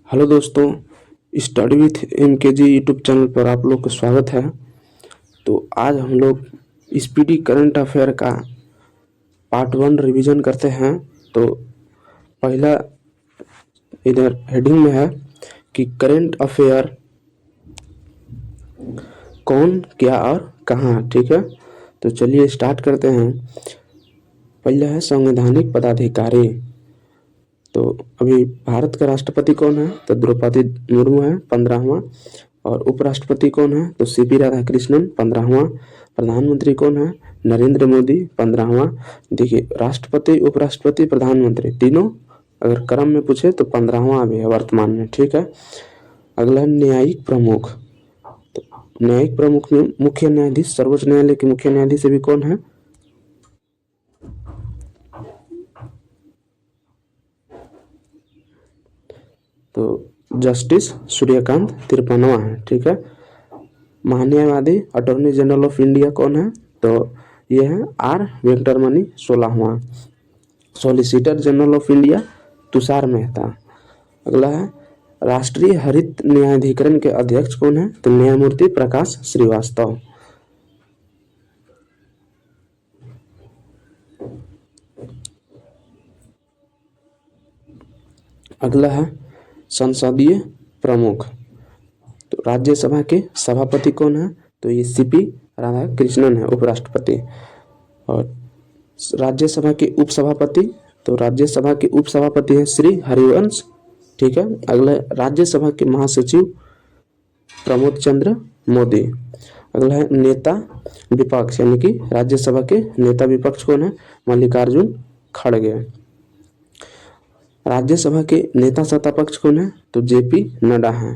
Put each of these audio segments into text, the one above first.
Hello दोस्तों, study with MKG YouTube channel पर आप लोग का स्वागत है। तो आज हम लोग स्पीडी करंट अफेयर का पार्ट 1 रिवीजन करते हैं। तो पहला इधर हेडिंग में है कि करंट अफेयर कौन, क्या और कहाँ। ठीक है, तो चलिए स्टार्ट करते हैं। पहला है संवैधानिक पदाधिकारी। तो अभी भारत का राष्ट्रपति कौन है? तो द्रौपदी मुर्मू है, 15वां। और उपराष्ट्रपति कौन है? तो सीपी राधाकृष्णन, 15वां। प्रधानमंत्री कौन है? नरेंद्र मोदी, 15वां। देखिए, राष्ट्रपति, उपराष्ट्रपति, प्रधानमंत्री तीनों अगर क्रम में पूछे तो 15वां अभी है वर्तमान में। ठीक है, अगला है न्यायिक प्रमुख। तो न्यायिक प्रमुख में मुख्य न्यायाधीश, सर्वोच्च न्यायालय के मुख्य न्यायाधीश अभी कौन है? तो जस्टिस सूर्यकांत, 53वां है। ठीक है, महान्यायवादी अटॉर्नी जनरल ऑफ इंडिया कौन है? तो ये है आर वेंकटरमणि, 16वां। Solicitor general of India Tushar Mehta. अगला है राष्ट्रीय हरित न्यायाधिकरण के अध्यक्ष कौन है? तो न्यायमूर्ति प्रकाश श्रीवास्तव। अगला है संसदीय प्रमुख। तो राज्यसभा के सभापति कौन है? तो ये सीपी राधाकृष्णन है, उपराष्ट्रपति। और राज्यसभा के उपसभापति, तो राज्यसभा के उपसभापति है श्री हरिवंश। ठीक है, अगला राज्यसभा के महासचिव प्रमोद चंद्र मोदी। अगला है नेता विपक्ष, यानी कि राज्यसभा के नेता विपक्ष कौन है? मल्लिकार्जुन खड़गे। राज्यसभा के नेता सत्तापक्ष कौन है? तो जेपी नड्डा है।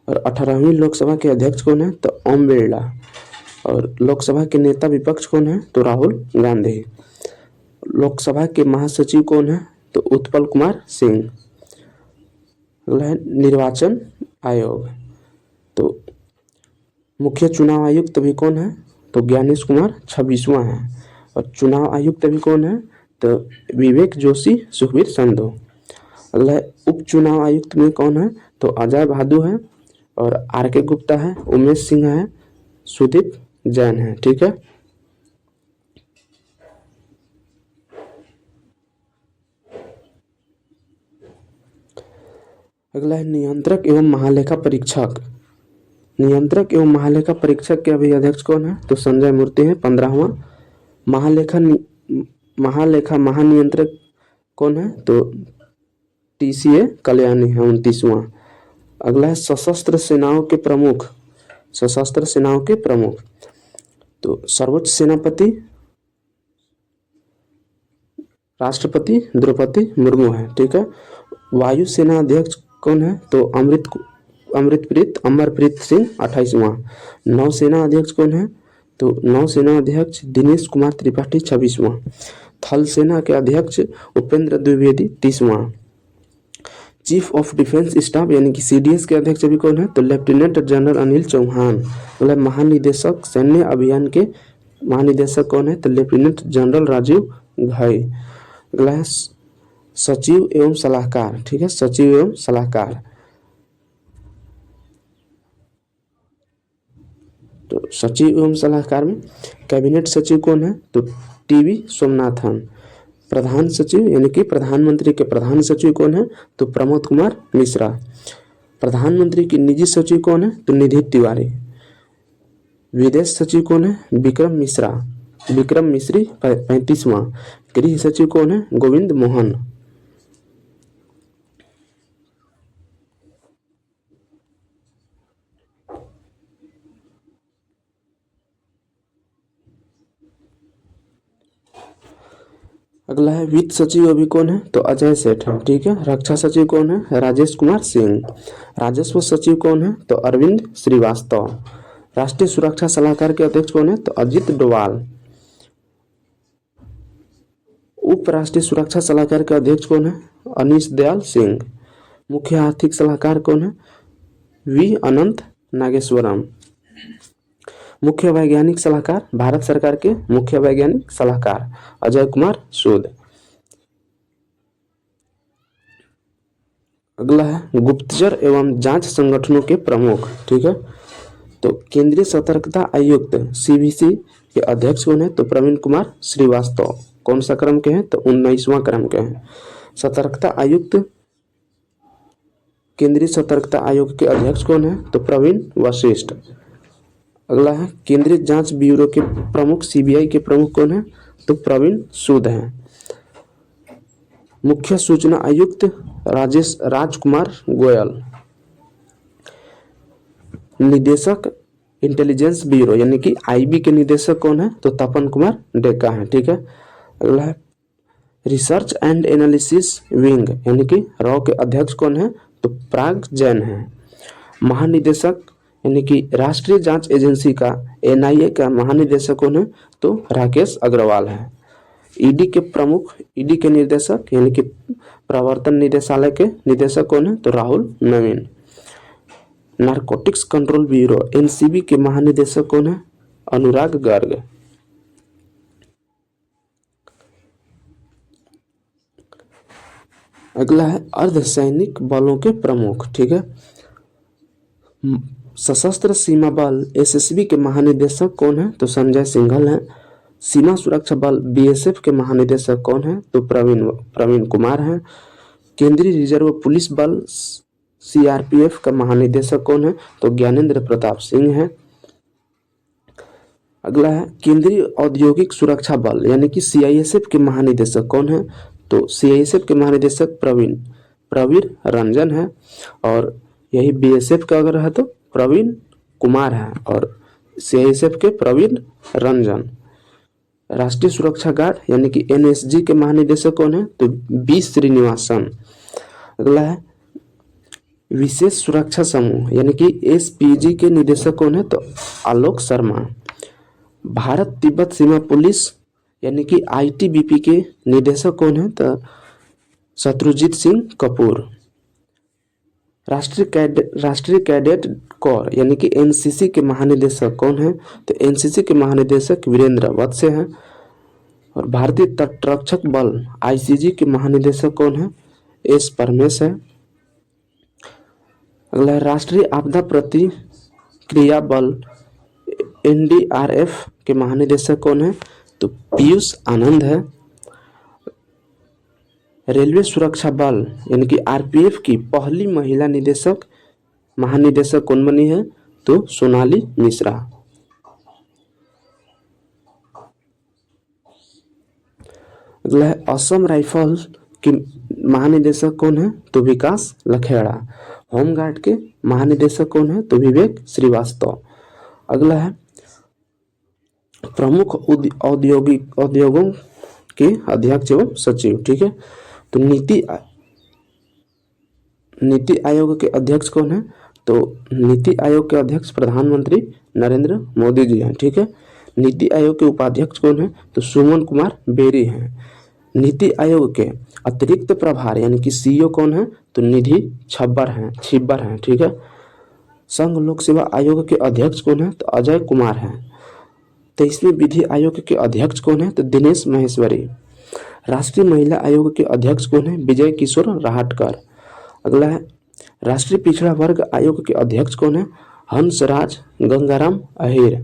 और 18वीं लोकसभा के अध्यक्ष कौन है? तो ओम बिरला। और लोकसभा के नेता विपक्ष कौन है? तो राहुल गांधी। लोकसभा के महासचिव कौन है? तो उत्पल कुमार सिंह। अगला है निर्वाचन आयोग। तो मुख्य चुनाव आयुक्त भी कौन है? तो ज्ञानेश कुमार, 26वां है। और चुनाव आयुक्त भी कौन है? तो विवेक जोशी, सुखबीर संधू। अगला है उपचुनाव आयुक्त में कौन है? तो अजय भादु है। और आर के गुप्ता है, उमेश सिंह है, सुदीप जैन है। ठीक है, अगला है नियंत्रक एवं महालेखा परीक्षक। नियंत्रक एवं महालेखा परीक्षक के अभी अध्यक्ष कौन है? तो संजय मूर्ति है, 15वां। महालेखा महानियंत्रक कौन है? तो टीसीए कल्याणी है, 29वां। अगला है सशस्त्र सेनाओं के प्रमुख। सशस्त्र सेनाओं के प्रमुख, तो सर्वोच्च सेनापति राष्ट्रपति द्रौपदी मुर्मू है। ठीक है, वायुसेना अध्यक्ष कौन है? तो अमरप्रीत सिंह, 28वां। नौसेना अध्यक्ष कौन है? तो नौसेना अध्यक्ष दिनेश कुमार त्रिपाठी, 26वां। थल सेना के अध्यक्ष उपेंद्र द्विवेदी, 30वां। चीफ ऑफ डिफेंस स्टाफ यानी कि सीडीएस के अध्यक्ष अभी कौन है? तो लेफ्टिनेंट जनरल अनिल चौहान। मतलब महानिदेशक सैन्य अभियान के महानिदेशक कौन है? तो लेफ्टिनेंट जनरल राजीव घई। अगला है सचिव एवं सलाहकार। ठीक है, सचिव एवं सलाहकार। तो सचिव एवं सलाहकार में कैबिनेट सचिव कौन है? तो टीवी सोमनाथन। प्रधान सचिव यानी कि प्रधानमंत्री के प्रधान सचिव कौन है? तो प्रमोद कुमार मिश्रा। प्रधानमंत्री की निजी सचिव कौन है? तो निधि तिवारी। विदेश सचिव कौन है? विक्रम मिश्री, 35वां। गृह सचिव कौन है? गोविंद मोहन। अगला है वित्त सचिव अभी कौन है? तो अजय सेठ है। ठीक है, रक्षा सचिव कौन है? राजेश कुमार सिंह। राजस्व सचिव कौन है? तो अरविंद श्रीवास्तव। राष्ट्रीय सुरक्षा सलाहकार के अध्यक्ष कौन है? तो अजित डोवाल। उप राष्ट्रीय सुरक्षा सलाहकार के अध्यक्ष कौन है? अनीश दयाल सिंह। मुख्य आर्थिक सलाहकार कौन है? वी अनंत नागेश्वरम। मुख्य वैज्ञानिक सलाहकार, भारत सरकार के मुख्य वैज्ञानिक सलाहकार अजय कुमार सूद। अगला है गुप्तचर एवं जांच संगठनों के प्रमुख। ठीक है, तो केंद्रीय सतर्कता आयुक्त सीवीसी के अध्यक्ष कौन है? तो प्रवीण कुमार श्रीवास्तव। कौन सा क्रम के हैं? तो 19वां क्रम के हैं। सतर्कता आयुक्त, केंद्रीय सतर्कता आयोग के अध्यक्ष कौन है? तो प्रवीण वशिष्ठ। अगला है केंद्रीय जांच ब्यूरो के प्रमुख, सीबीआई के प्रमुख कौन है? तो प्रवीण सूद हैं। मुख्य सूचना आयुक्त राजकुमार गोयल। निदेशक इंटेलिजेंस ब्यूरो यानी कि आईबी के निदेशक कौन है? तो तपन कुमार डेका है। ठीक है, अगला है रिसर्च एंड एनालिसिस विंग यानी कि रॉ के अध्यक्ष कौन है? तो प्राग जैन है। महानिदेशक यानी कि राष्ट्रीय जांच एजेंसी का एनआईए का महानिदेशक कौन है? तो राकेश अग्रवाल है। ईडी के प्रमुख, ईडी के निर्देशक यानी कि प्रवर्तन निदेशालय के निदेशक कौन है? तो राहुल नवीन। नारकोटिक्स कंट्रोल ब्यूरो एनसीबी के महानिदेशक कौन है? अनुराग गर्ग। अगला है अर्धसैनिक बलों के प्रमुख। ठीक है, सशस्त्र सीमा बल एसएसबी के महानिदेशक कौन है? तो संजय सिंघल है। सीमा सुरक्षा बल बीएसएफ के महानिदेशक कौन है? तो प्रवीण कुमार है। केंद्रीय रिजर्व पुलिस बल सीआरपीएफ का महानिदेशक कौन है? तो ज्ञानेंद्र प्रताप सिंह है। अगला है केंद्रीय औद्योगिक सुरक्षा बल यानी कि सीआईएसएफ के महानिदेशक कौन है? तो सीआईएसएफ के महानिदेशक प्रवीर रंजन है। और यही बीएसएफ का अगर है तो प्रवीण कुमार है और सीआईएसएफ के प्रवीण रंजन। राष्ट्रीय सुरक्षा गार्ड यानी कि एनएसजी के महानिदेशक कौन है? तो बी श्रीनिवासन। अगला है विशेष सुरक्षा समूह यानी कि एसपीजी के निदेशक कौन है? तो आलोक शर्मा। भारत तिब्बत सीमा पुलिस यानी कि आईटीबीपी के निदेशक कौन है? तो शत्रुजीत सिंह कपूर। राष्ट्रीय कैडेट कोर यानी कि एनसीसी के महानिदेशक कौन है? तो एनसीसी के महानिदेशक वीरेंद्र वत्स हैं। और भारतीय तटरक्षक बल आईसीजी के महानिदेशक कौन है? एस परमेश है। अगला राष्ट्रीय आपदा प्रतिक्रिया बल एनडीआरएफ के महानिदेशक कौन है? तो पीयूष आनंद है। रेलवे सुरक्षा बल यानी कि आरपीएफ की पहली महिला महानिदेशक कौन बनी है? तो सोनाली मिश्रा। अगला है असम राइफल के महानिदेशक कौन है? तो विकास लखेड़ा। होमगार्ड के महानिदेशक कौन है? तो विवेक श्रीवास्तव। अगला है प्रमुख उद्योगों के अध्यक्ष एवं सचिव। ठीक है, तो नीति आयोग के अध्यक्ष कौन है? तो नीति आयोग के अध्यक्ष प्रधानमंत्री नरेंद्र मोदी जी हैं। ठीक है, नीति आयोग के उपाध्यक्ष कौन है? तो सुमन कुमार बेरी हैं। नीति आयोग के अतिरिक्त प्रभार यानी कि सीईओ कौन है? तो निधि छिब्बर हैं। ठीक है, संघ लोक सेवा आयोग के अध्यक्ष कौन है? तो अजय कुमार हैं। 23वें विधि आयोग के अध्यक्ष कौन है? तो दिनेश महेश्वरी। राष्ट्रीय महिला आयोग के अध्यक्ष कौन है? विजय किशोर राहटकर। अगला है राष्ट्रीय पिछड़ा वर्ग आयोग के अध्यक्ष कौन है? हंसराज गंगाराम अहिर।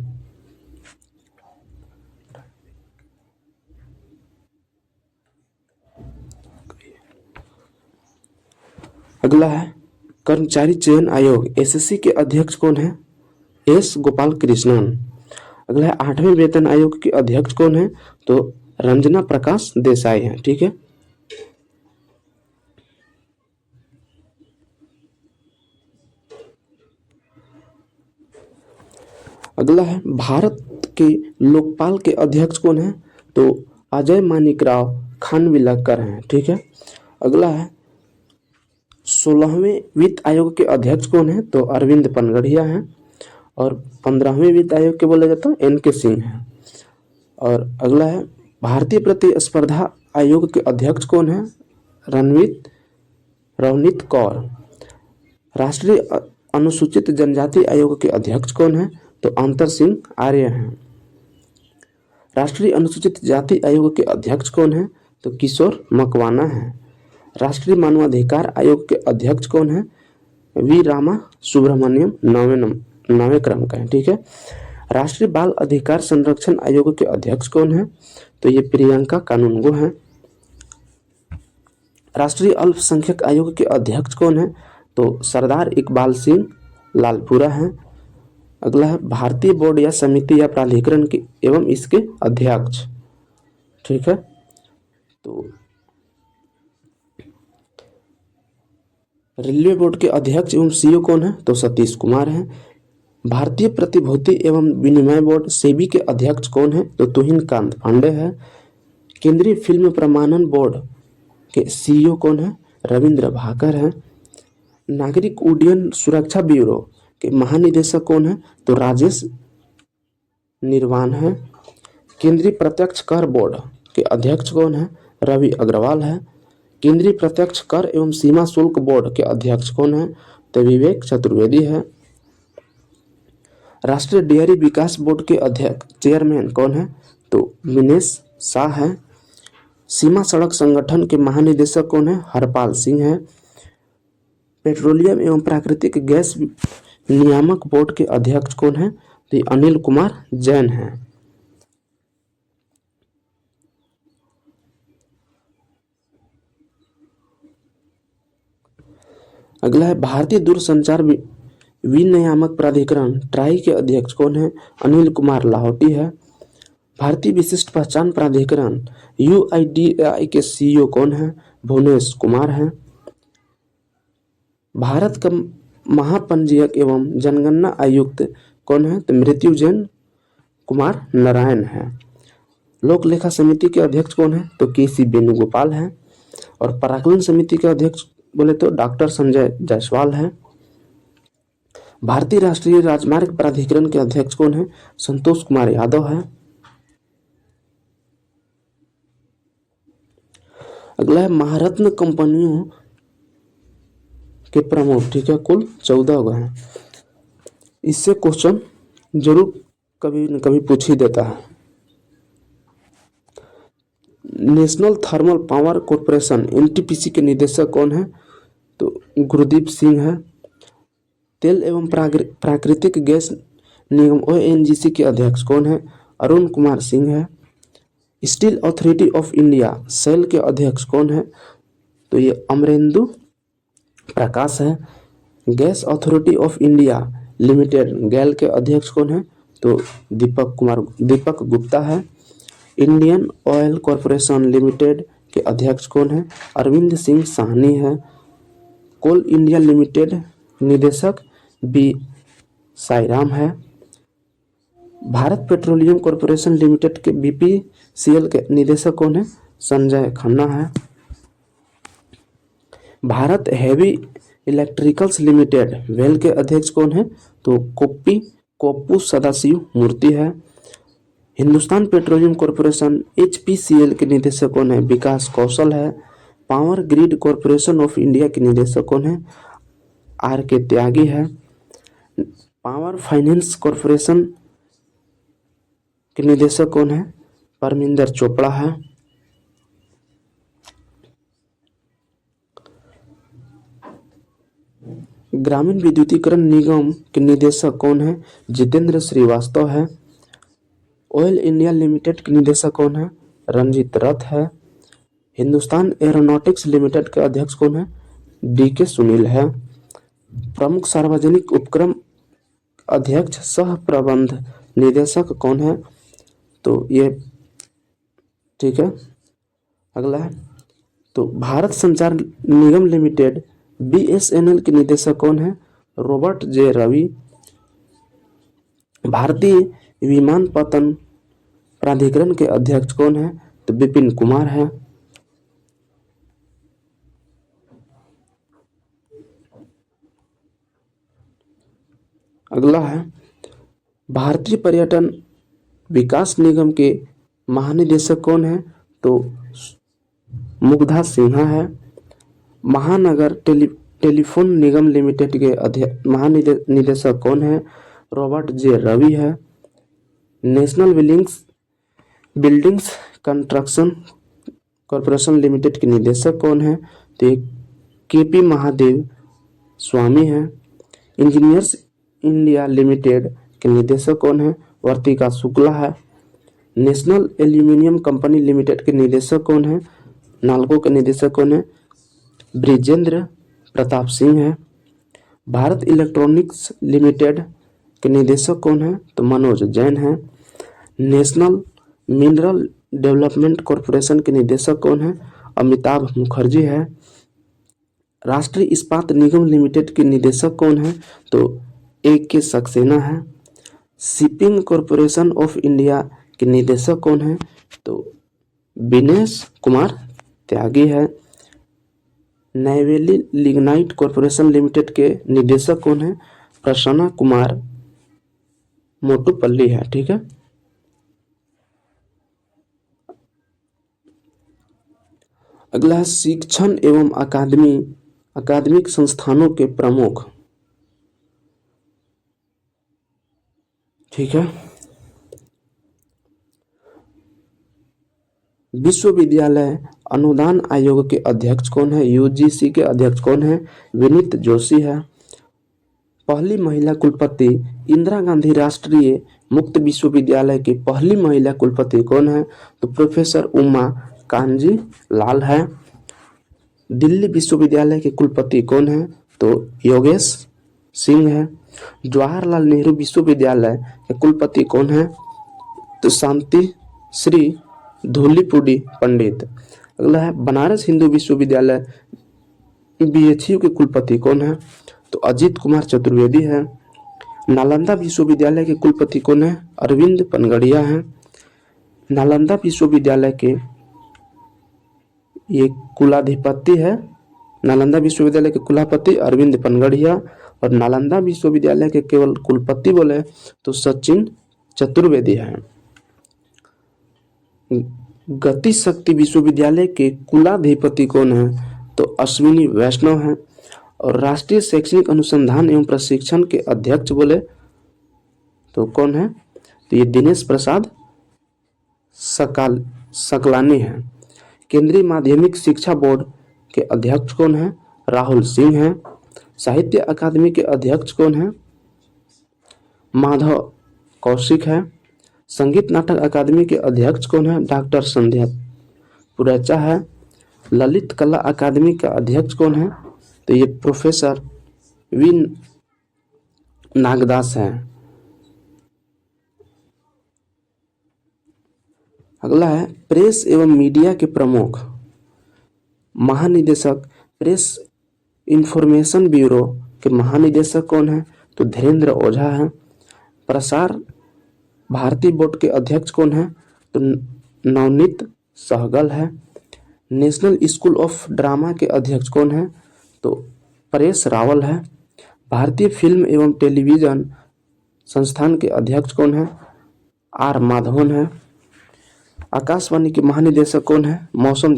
अगला है कर्मचारी चयन आयोग एसएससी के अध्यक्ष कौन है? एस गोपाल कृष्णन। अगला है 8वें वेतन आयोग के अध्यक्ष कौन है? तो रंजना प्रकाश देसाई हैं। ठीक है, अगला है भारत के लोकपाल के अध्यक्ष कौन है? तो अजय मानिकराव खानविलकर हैं। ठीक है, अगला है 16वें वित्त आयोग के अध्यक्ष कौन है? तो अरविंद पनगढ़िया हैं। और 15वें वित्त आयोग के बोले जाते हैं एनके सिंह हैं। और अगला है भारतीय प्रतिस्पर्धा आयोग के अध्यक्ष कौन है? रवनीत कौर। राष्ट्रीय अनुसूचित जनजाति आयोग के अध्यक्ष कौन है? तो अंतर सिंह आर्य हैं। राष्ट्रीय अनुसूचित जाति आयोग के अध्यक्ष कौन है? तो किशोर मकवाना हैं। राष्ट्रीय मानवाधिकार आयोग के अध्यक्ष कौन है? वी रामा सुब्रमण्यम 9वें क्रम का है, ठीक है। राष्ट्रीय बाल अधिकार संरक्षण आयोग के अध्यक्ष कौन है? तो ये प्रियंका कानूनगो हैं। राष्ट्रीय अल्पसंख्यक आयोग के अध्यक्ष कौन है? तो सरदार इकबाल सिंह लालपुरा हैं। अगला है भारतीय बोर्ड या समिति या प्राधिकरण के एवं इसके अध्यक्ष, ठीक है। तो रेलवे बोर्ड के अध्यक्ष एवं सीईओ कौन है? तो सतीश कुमार हैं। भारतीय प्रतिभूति एवं विनिमय बोर्ड सेबी के अध्यक्ष कौन है? तो तुहिन कांत पांडे है। केंद्रीय फिल्म प्रमाणन बोर्ड के सीईओ कौन है? रविंद्र भाकर हैं। नागरिक उड्डयन सुरक्षा ब्यूरो के महानिदेशक कौन है? तो राजेश निर्वाण है। केंद्रीय प्रत्यक्ष कर बोर्ड के अध्यक्ष कौन है? रवि अग्रवाल है। केंद्रीय प्रत्यक्ष कर एवं सीमा शुल्क बोर्ड के अध्यक्ष कौन है? तो विवेक चतुर्वेदी है। राष्ट्रीय डेयरी विकास बोर्ड के अध्यक्ष चेयरमैन कौन है? तो विनेश शाह है। सीमा सड़क संगठन के महानिदेशक कौन है? हरपाल सिंह है। पेट्रोलियम एवं प्राकृतिक गैस नियामक बोर्ड के अध्यक्ष कौन है? तो अनिल कुमार जैन है। अगला है भारतीय दूरसंचार विनियामक प्राधिकरण ट्राई के अध्यक्ष कौन है? अनिल कुमार लाहौटी है। भारतीय विशिष्ट पहचान प्राधिकरण यूआईडीएआई के सीईओ कौन है? भुवनेश कुमार हैं। भारत का महापंजीयक एवं जनगणना आयुक्त कौन है? तो मृत्युंजय कुमार नारायण है। लोक लेखा समिति के अध्यक्ष कौन है? तो केसी वेणुगोपाल है। और पराकलन समिति के अध्यक्ष बोले तो डॉक्टर संजय जायसवाल है। भारतीय राष्ट्रीय राजमार्ग प्राधिकरण के अध्यक्ष कौन है? संतोष कुमार यादव है। अगला है महारत्न कंपनियों के प्रमुख, ठीक है, कुल 14 हैं। इससे क्वेश्चन जरूर कभी न कभी पूछ ही देता है। National thermal power corporation NTPC के निदेशक कौन है? तो गुरदीप सिंह है। तेल एवं प्राकृतिक गैस निगम ओएनजीसी के अध्यक्ष कौन है? अरुण कुमार सिंह है। Steel Authority of India SAIL के अध्यक्ष कौन है? तो ये अमरेंदु प्रकाश है। Gas Authority of India Limited GAIL के अध्यक्ष कौन है? तो दीपक गुप्ता है। इंडियन ऑयल कॉरपोरेशन लिमिटेड के अध्यक्ष कौन है? अरविंद सिंह साहनी है। कोल इंडिया लिमिटेड निदेशक बी साईराम है। भारत पेट्रोलियम कॉरपोरेशन लिमिटेड के बीपीसीएल के निदेशक कौन है? संजय खन्ना है। Bharat heavy electricals limited well के अध्यक्ष कौन है? तो कोप्पू सदाशिव मूर्ति है। हिंदुस्तान पेट्रोलियम कॉरपोरेशन एचपीसीएल के निदेशक कौन है? विकास कौशल है। Power grid corporation of India के निदेशक कौन है? आर के त्यागी है। पावर फाइनेंस कॉरपोरेशन के निदेशक कौन है? परमिंदर चोपड़ा है। ग्रामीण विद्युतीकरण निगम के निदेशक कौन है? जितेंद्र श्रीवास्तव है। ऑयल इंडिया लिमिटेड के निदेशक कौन है? रंजीत रथ है। हिंदुस्तान एरोनॉटिक्स लिमिटेड के अध्यक्ष कौन है? डीके सुनील है। प्रमुख सार्वजनिक उपक्रम अध्यक्ष सह प्रबंध निदेशक कौन है? तो ये ठीक है। अगला है तो भारत संचार निगम लिमिटेड बीएसएनएल के निदेशक कौन है? Robert J Ravi. भारतीय विमानपत्तन प्राधिकरण के अध्यक्ष कौन है? तो विपिन कुमार है। अगला है भारतीय पर्यटन विकास निगम के महानिदेशक कौन है? तो मुग्धा सिन्हा है। महानगर टेलीफोन निगम लिमिटेड के महानिदेशक कौन है? रॉबर्ट जे रवि है। National buildings construction corporation limited के निदेशक कौन है? तो ये केपी महादेव स्वामी हैं। इंजीनियर्स इंडिया लिमिटेड के निदेशक कौन है? वर्तिका शुक्ला है। नेशनल एल्यूमिनियम कंपनी लिमिटेड के निदेशक कौन है? नाल्को के निदेशक कौन है? ब्रिजेंद्र प्रताप सिंह है। भारत इलेक्ट्रॉनिक्स लिमिटेड के निदेशक कौन है? तो मनोज जैन है। नेशनल मिनरल डेवलपमेंट कॉरपोरेशन के निदेशक कौन है? अमिताभ मुखर्जी है। राष्ट्रीय इस्पात निगम लिमिटेड के निदेशक कौन है? तो A.K. सक्सेना है। शिपिंग कॉरपोरेशन ऑफ इंडिया के निदेशक कौन है? तो विनेश कुमार त्यागी है। नैवेली लिग्नाइट कॉरपोरेशन लिमिटेड के निदेशक कौन है? प्रसन्ना कुमार मोटुपल्ली है। ठीक है। अगला है शिक्षण एवं अकादमिक संस्थानों के प्रमुख। ठीक है। विश्वविद्यालय अनुदान आयोग के अध्यक्ष कौन है? यूजीसी के अध्यक्ष कौन है? विनीत जोशी है। पहली महिला कुलपति इंदिरा गांधी राष्ट्रीय मुक्त विश्वविद्यालय की पहली महिला कुलपति कौन है? तो प्रोफेसर उमा कांजी लाल है। दिल्ली विश्वविद्यालय के कुलपति कौन है? तो योगेश सिंह है। जवाहरलाल नेहरू विश्वविद्यालय के कुलपति कौन है? तो शांति श्री धूलीपुड़ी पंडित। अगला है बनारस हिंदू विश्वविद्यालय BHU के कुलपति कौन है? तो अजीत कुमार चतुर्वेदी है। नालंदा विश्वविद्यालय के कुलपति कौन है? अरविंद पनगड़िया है। नालंदा विश्वविद्यालय के ये कुलाधिपति है। नालंदा विश्वविद्यालय के कुलापति अरविंद पनगड़िया और नालंदा विश्वविद्यालय के केवल कुलपति बोले तो सचिन चतुर्वेदी है। गति शक्ति विश्वविद्यालय के कुलाधिपति कौन है? तो अश्विनी वैष्णव है। और राष्ट्रीय शैक्षणिक अनुसंधान एवं प्रशिक्षण के अध्यक्ष बोले तो कौन है? तो ये दिनेश प्रसाद सकलानी है। केंद्रीय माध्यमिक शिक्षा बोर्ड के अध्यक्ष कौन है? राहुल सिंह है। साहित्य अकादमी के अध्यक्ष कौन है? माधव कौशिक है। संगीत नाटक अकादमी के अध्यक्ष कौन है? डॉक्टर संध्या पुरेचा है। ललित कला अकादमी का अध्यक्ष कौन है? तो ये प्रोफेसर वी नागदास है। अगला है प्रेस एवं मीडिया के प्रमुख। महानिदेशक प्रेस इंफॉर्मेशन ब्यूरो के महानिदेशक कौन है? तो धीरेन्द्र ओझा है। प्रसार भारती बोर्ड के अध्यक्ष कौन है? तो नवनीत सहगल है। नेशनल स्कूल ऑफ ड्रामा के अध्यक्ष कौन है? तो परेश रावल है। भारतीय फिल्म एवं टेलीविजन संस्थान के अध्यक्ष कौन है? आर माधवन है। आकाशवाणी के महानिदेशक कौन है? मौसम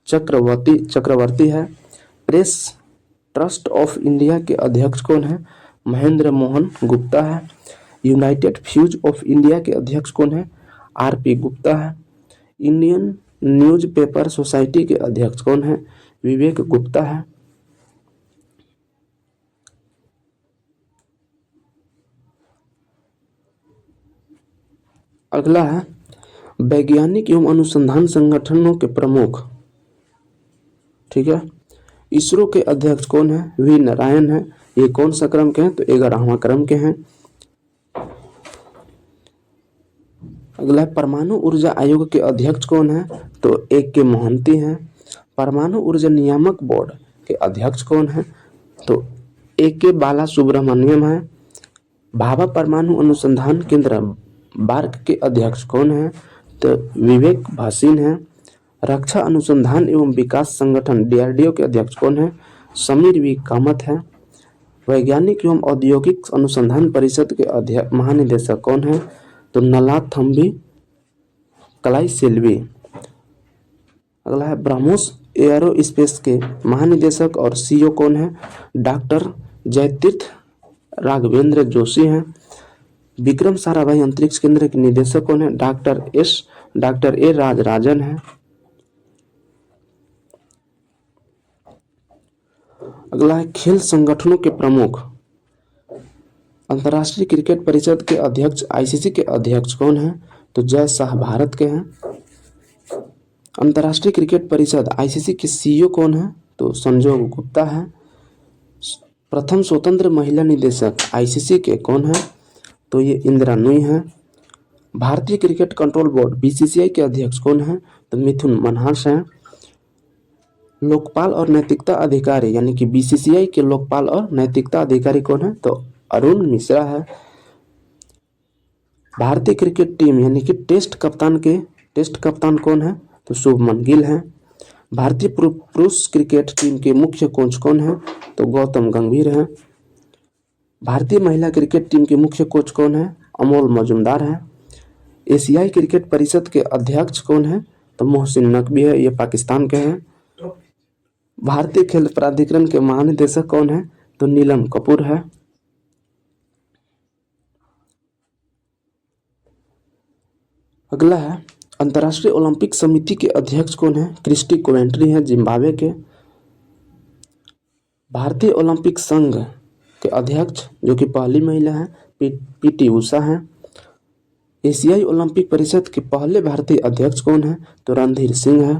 चक्रवर्ती है। प्रेस ट्रस्ट ऑफ इंडिया के अध्यक्ष कौन है? महेंद्र मोहन गुप्ता है। यूनाइटेड फ्यूज ऑफ इंडिया के अध्यक्ष कौन है? RP गुप्ता है। इंडियन न्यूज़पेपर सोसाइटी के अध्यक्ष कौन है? विवेक गुप्ता है। अगला है वैज्ञानिक एवं अनुसंधान संगठनों के प्रमुख। ठीक है। इसरो के अध्यक्ष कौन है? V नारायण है। ये कौन सा क्रम के हैं? तो 11वां क्रम के हैं। अगला है परमाणु ऊर्जा आयोग के अध्यक्ष कौन है? तो A.K. मोहंती हैं। परमाणु ऊर्जा नियामक बोर्ड के अध्यक्ष कौन है? तो A.K. बाला सुब्रमण्यम है। भाभा परमाणु अनुसंधान केंद्र बार्क के अध्यक्ष कौन है? तो विवेक भासीन है। रक्षा अनुसंधान एवं विकास संगठन DRDO के अध्यक्ष कौन है? समीर V कामत है। वैज्ञानिक एवं औद्योगिक अनुसंधान परिषद के महानिदेशक कौन है? तो नलाथम्बी कलाई सेल्वी। अगला है ब्रह्मोस एयरोस्पेस के महानिदेशक और CEO कौन है? डॉक्टर जयतीर्थ राघवेंद्र जोशी हैं। विक्रम साराभाई अंतरिक्ष केंद्र के निदेशक कौन है? डॉक्टर A राजराजन है। अगला है खेल संगठनों के प्रमुख। अंतर्राष्ट्रीय क्रिकेट परिषद के अध्यक्ष, आईसीसी के अध्यक्ष कौन है? तो जय शाह भारत के हैं। अंतर्राष्ट्रीय क्रिकेट परिषद आईसीसी के सीईओ कौन है? तो संजोग गुप्ता है। प्रथम स्वतंत्र महिला निदेशक आईसीसी के कौन है? तो ये इंदिरा नूई है। भारतीय क्रिकेट कंट्रोल बोर्ड बीसीसीआई के अध्यक्ष कौन है? तो मिथुन मनहास हैं। लोकपाल और नैतिकता अधिकारी यानी कि बीसीसीआई के लोकपाल और नैतिकता अधिकारी कौन है? तो अरुण मिश्रा है। भारतीय क्रिकेट टीम यानी कि टेस्ट कप्तान कौन है? तो शुभमन गिल है। भारतीय पुरुष क्रिकेट टीम के मुख्य कोच कौन है? तो गौतम गंभीर है। भारतीय महिला क्रिकेट टीम के मुख्य कोच कौन है? अमोल मजुमदार है। एशियाई क्रिकेट परिषद के अध्यक्ष कौन है? तो मोहसिन नकवी है, ये पाकिस्तान के हैं। भारतीय खेल प्राधिकरण के महानिदेशक कौन है? तो नीलम कपूर है। अगला है अंतर्राष्ट्रीय ओलंपिक समिति के अध्यक्ष कौन है? क्रिस्टी कोवेंट्री है, जिम्बाब्वे के। भारतीय ओलंपिक संघ के अध्यक्ष जो कि पहली महिला है पीटी उषा है। एशियाई ओलंपिक परिषद के पहले भारतीय अध्यक्ष कौन है? तो रणधीर सिंह है।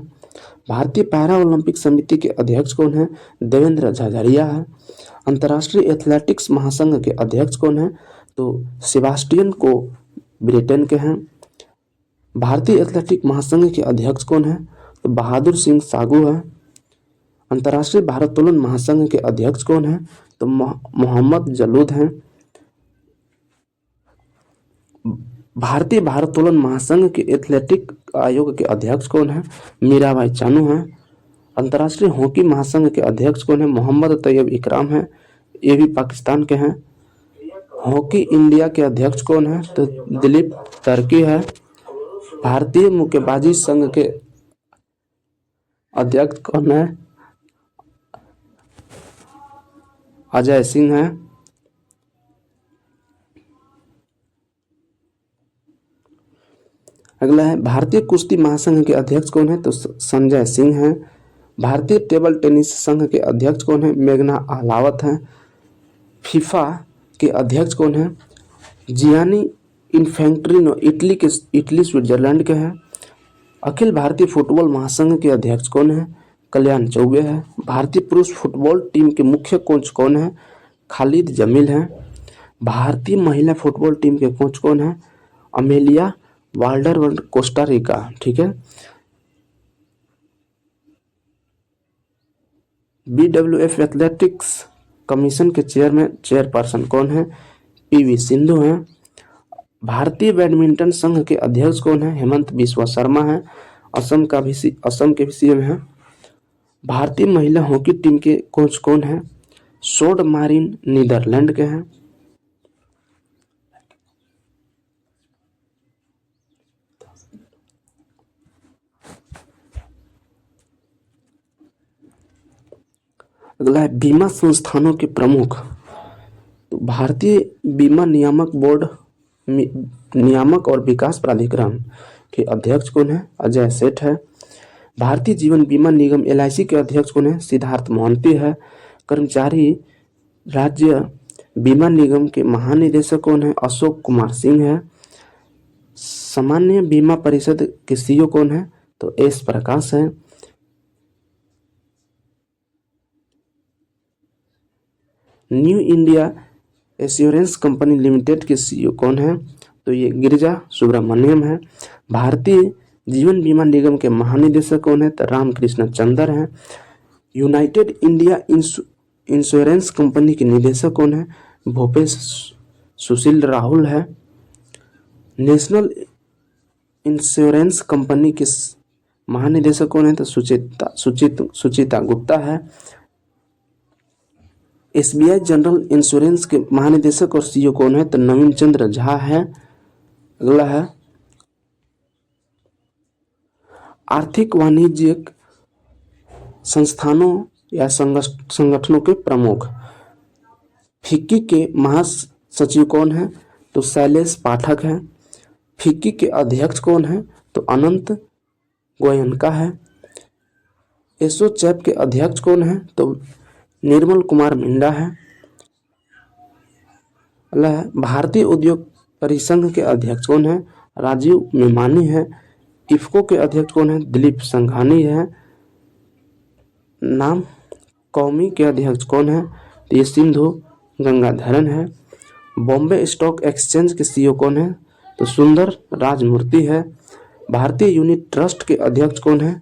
भारतीय पैरा ओलंपिक समिति के अध्यक्ष कौन है? देवेंद्र झाझड़िया है। अंतर्राष्ट्रीय एथलेटिक्स महासंघ के अध्यक्ष कौन है? तो सेबास्टियन को ब्रिटेन के हैं। भारतीय एथलेटिक महासंघ के अध्यक्ष कौन है? तो बहादुर सिंह सागू है। अंतर्राष्ट्रीय भारोत्तोलन महासंघ के अध्यक्ष कौन है? तो मोहम्मद जलूद हैं। भारतीय भारोत्तोलन महासंघ के एथलेटिक आयोग के अध्यक्ष कौन है? मीराबाई चानू हैं। अंतर्राष्ट्रीय हॉकी महासंघ के अध्यक्ष कौन है? मोहम्मद तैयब इकराम है, ये भी पाकिस्तान के हैं। हॉकी इंडिया के अध्यक्ष कौन है? तो दिलीप तर्की है। भारतीय मुक्केबाजी संघ के अध्यक्ष कौन है? अजय सिंह है। अगला है भारतीय कुश्ती महासंघ के अध्यक्ष कौन है? तो संजय सिंह हैं। भारतीय टेबल टेनिस संघ के अध्यक्ष कौन है? मेघना अहलावत हैं। फीफा के अध्यक्ष कौन है? जियानी इन्फेंट्रिनो, इटली स्विट्जरलैंड के हैं। अखिल भारतीय फुटबॉल महासंघ के अध्यक्ष कौन है? कल्याण चौबे है। भारतीय पुरुष फुटबॉल टीम के मुख्य कोच कौन है? खालिद जमील हैं। भारतीय महिला फुटबॉल टीम के कोच कौन है? Amelia Walder, Costa Rica. ठीक है। बीडब्ल्यूएफ एथलेटिक्स कमीशन के चेयरपर्सन कौन है? पीवी सिंधु हैं। भारतीय बैडमिंटन संघ के अध्यक्ष कौन है? हेमंत बिस्वा शर्मा है, असम के भी सीएम है। भारतीय महिला हॉकी टीम के कोच कौन है? सोड मारिन, नीदरलैंड के हैं। अगला है बीमा संस्थानों के प्रमुख। तो भारतीय बीमा नियामक बोर्ड नियामक और विकास प्राधिकरण के अध्यक्ष कौन है? अजय सेठ है। भारतीय जीवन बीमा निगम एलआईसी के अध्यक्ष कौन है? सिद्धार्थ मोहंती है। कर्मचारी राज्य बीमा निगम के महानिदेशक कौन है? अशोक कुमार सिंह है। सामान्य बीमा परिषद के सीईओ कौन है? तो एस प्रकाश है। New India assurance company limited के सीईओ कौन है? तो ये गिरिजा सुब्रमण्यम है। भारतीय जीवन बीमा निगम के महानिदेशक कौन है? तो रामकृष्ण चंदर हैं। यूनाइटेड इंडिया इंश्योरेंस कंपनी के निदेशक कौन है? भूपेश सुशील राहुल है। नेशनल इंश्योरेंस कंपनी के महानिदेशक कौन है? तो सुचिता गुप्ता है। एसबीआई जनरल इंश्योरेंस के महानिदेशक और सीईओ कौन है? तो नवीन चंद्र झा है। अगला है आर्थिक वाणिज्यिक संस्थानों या संगठनों के प्रमुख। फिक्की के महासचिव कौन है? तो शैलेश पाठक है। फिक्की के अध्यक्ष कौन है? तो अनंत गोयनका है। एसोचैप के अध्यक्ष कौन है? तो निर्मल कुमार मिंडा है। अगला है भारतीय उद्योग परिसंघ के अध्यक्ष कौन है? राजीव मेमानी है। इफ्को के अध्यक्ष कौन है? दिलीप संघानी है। नाम कौमी के अध्यक्ष कौन है? तो ये सिंधु गंगाधरन है। बॉम्बे स्टॉक एक्सचेंज के सीईओ कौन है? तो सुंदर राजमूर्ति है। भारतीय यूनिट ट्रस्ट के अध्यक्ष कौन है?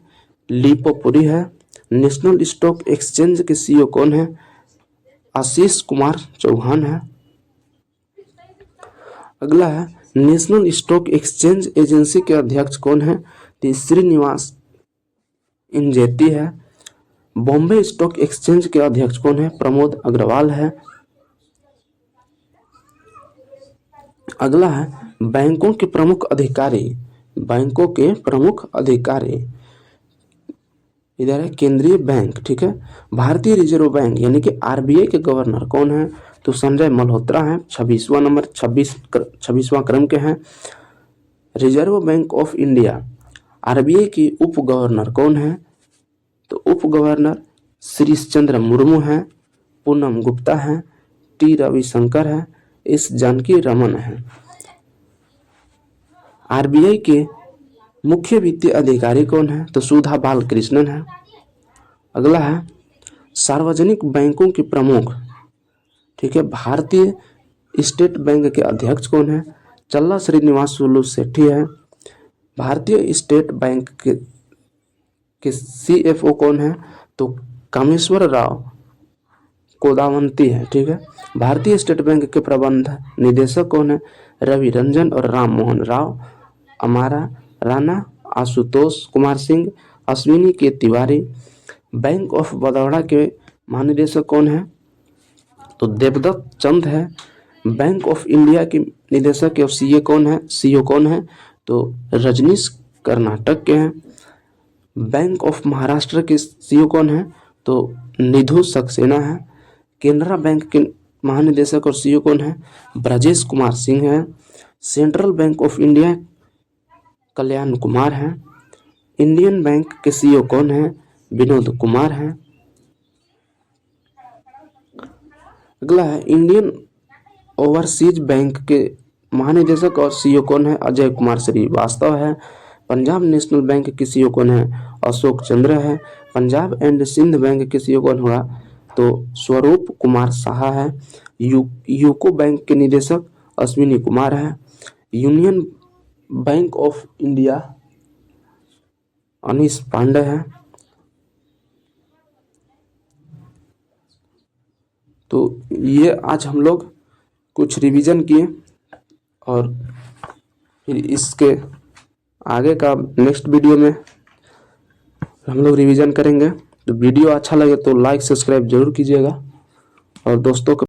लीपोपुरी है। नेशनल स्टॉक एक्सचेंज के सीईओ कौन है? आशीष कुमार चौहान है। अगला है नेशनल स्टॉक एक्सचेंज एजेंसी के अध्यक्ष कौन है? तो श्रीनिवास इंजेती है। बॉम्बे स्टॉक एक्सचेंज के अध्यक्ष कौन है? प्रमोद अग्रवाल है। अगला है बैंकों के प्रमुख अधिकारी। बैंकों के प्रमुख अधिकारी इधर है केंद्रीय बैंक, ठीक है। भारतीय रिजर्व बैंक यानी कि आरबीआई के गवर्नर कौन है? तो संजय मल्होत्रा है। 26वां क्रम के हैं। Reserve bank of India RBI की उप गवर्नर कौन है? तो उप गवर्नर श्रीश चंद्र मुर्मू है। पूनम गुप्ता है। टी रविशंकर है। एस जानकी रमन है। आरबीआई के मुख्य वित्तीय अधिकारी कौन है? तो सुधा बालकृष्णन है। अगला है सार्वजनिक बैंकों के प्रमुख, ठीक है। भारतीय स्टेट बैंक के अध्यक्ष कौन है? चल्ला श्रीनिवासुलु सेठी है। भारतीय स्टेट बैंक के सीएफओ कौन है? तो कामेश्वर राव कोदावंती है, ठीक है। भारतीय स्टेट बैंक के प्रबंध निदेशक कौन है? रवि रंजन और राम मोहन राव। अमारा राणा, आशुतोष कुमार सिंह, अश्विनी के तिवारी। बैंक ऑफ बड़ौदा के महानिदेशक कौन है? तो देवदत्त चंद है। बैंक ऑफ इंडिया के निदेशक और सीए कौन है? सीईओ कौन है? तो रजनीश कर्नाटक के हैं। बैंक ऑफ महाराष्ट्र के सीईओ कौन है? तो निधु सक्सेना है। केनरा बैंक के महानिदेशक और सीईओ कौन है? ब्रजेश कुमार सिंह है। सेंट्रल बैंक ऑफ इंडिया कल्याण कुमार है। इंडियन बैंक के सीईओ कौन है? विनोद कुमार है। अगला है इंडियन ओवरसीज बैंक के महानिदेशक और सीईओ कौन है? अजय कुमार श्रीवास्तव है। पंजाब नेशनल बैंक के सीईओ कौन है? अशोक चंद्र है। पंजाब एंड सिंध बैंक के सीईओ कौन होगा? तो स्वरूप कुमार साहा है। यूको बैंक के निदेशक अश्विनी कुमार है। Union Bank of India Anish Pandey है। तो ये आज हम लोग कुछ रिवीजन किए और फिर इसके आगे का नेक्स्ट वीडियो में हम लोग रिवीजन करेंगे। तो वीडियो अच्छा लगे तो लाइक सब्सक्राइब जरूर कीजिएगा और दोस्तों को